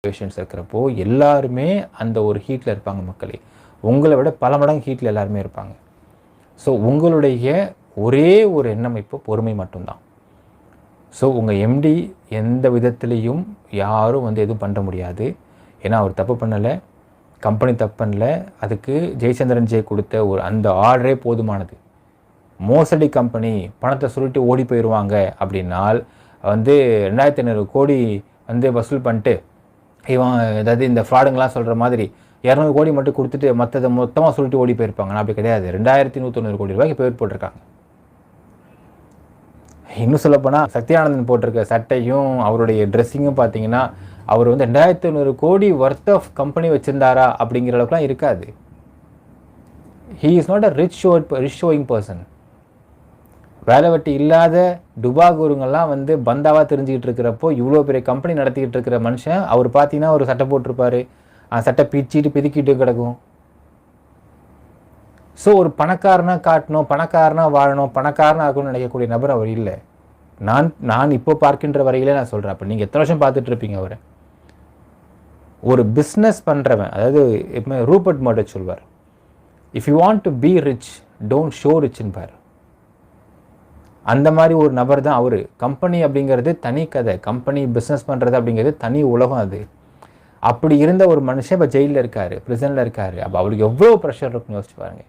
Patients இருக்கிறப்போ எல்லாருமே அந்த ஒரு ஹீட்டில் இருப்பாங்க மக்களே. உங்களை விட பல மடங்கு ஹீட்டில் எல்லாருமே இருப்பாங்க. ஸோ உங்களுடைய ஒரே ஒரு எண்ணம் இப்போ பொறுமை மட்டும்தான். ஸோ உங்கள் எம்டி எந்த விதத்துலேயும் யாரும் வந்து எதுவும் பண்ண முடியாது. ஏன்னா அவர் தப்பு பண்ணலை, கம்பெனி தப்பு பண்ணல. அதுக்கு ஜெயச்சந்திரன் ஜே கொடுத்த ஒரு அந்த ஆர்டரே போதுமானது. மோசடி கம்பெனி பணத்தை சுருட்டி ஓடி போயிடுவாங்க அப்படின்னால் வந்து 2500 கோடி வந்து வசூல் பண்ணிட்டு இவன் ஏதாவது இந்த ஃப்ராடுங்களாம் சொல்கிற மாதிரி 200 கோடி மட்டும் கொடுத்துட்டு மற்றதை மொத்தமாக சுருட்டி ஓடி போயிருப்பாங்க. நான் அப்படி கிடையாது. 2190 கோடி ரூபாய்க்கு பேர் போட்டிருக்காங்க. இன்னும் சொல்லப்போனால் சத்யானந்தன் போட்டிருக்க சட்டையும் அவருடைய ட்ரெஸ்ஸிங்கும் பார்த்தீங்கன்னா அவர் வந்து 2500 கோடி ஒர்த் ஆஃப் கம்பெனி வச்சுருந்தாரா அப்படிங்கிற அளவுக்குலாம் இருக்காது. He is not a rich showing person. வேலை வெட்டி இல்லாத டுபாகூருங்கெல்லாம் வந்து பந்தாவாக தெரிஞ்சுக்கிட்டு இருக்கிறப்போ இவ்வளோ பெரிய கம்பெனி நடத்திக்கிட்டு இருக்கிற மனுஷன் அவர் பார்த்தீங்கன்னா ஒரு சட்டை போட்டிருப்பார், சட்டை பிச்சுட்டு பிதுக்கிட்டு கிடக்கும். ஸோ ஒரு பணக்காரனாக காட்டணும், பணக்காரனாக வாழணும், பணக்காரனாக ஆகணும்னு நினைக்கக்கூடிய நபர் அவர் இல்லை. நான் இப்போ பார்க்கின்ற வரையிலே நான் சொல்கிறேன். அப்போ நீங்கள் எத்தனை வருஷம் பார்த்துட்டு இருப்பீங்க அவரை? ஒரு பிஸ்னஸ் பண்ணுறவன், அதாவது எப்பவுமே ரூபர்ட் மர்டர் சொல்வார், if you want to be rich don't show ரிச்ன்னு பார். அந்த மாதிரி ஒரு நபர் தான் அவர். கம்பெனி அப்படிங்கிறது தனி கதை, கம்பெனி பிஸ்னஸ் பண்ணுறது அப்படிங்கிறது தனி உலகம். அது அப்படி இருந்த ஒரு மனுஷன் இப்போ ஜெயிலில் இருக்கார், ப்ரிசனில் இருக்கார். அப்போ அவருக்கு எவ்வளோ ப்ரெஷர் இருக்குன்னு யோசிச்சு பாருங்க.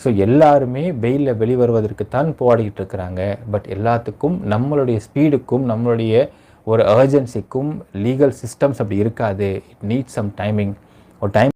ஸோ எல்லாருமே பெயிலில் வெளிவருவதற்கு தான் போராடிக்கிட்டு இருக்கிறாங்க. பட் எல்லாத்துக்கும் நம்மளுடைய ஸ்பீடுக்கும் நம்மளுடைய ஒரு அர்ஜென்சிக்கும் லீகல் சிஸ்டம்ஸ் அப்படி இருக்காது. It needs some timing. ஒரு டைம்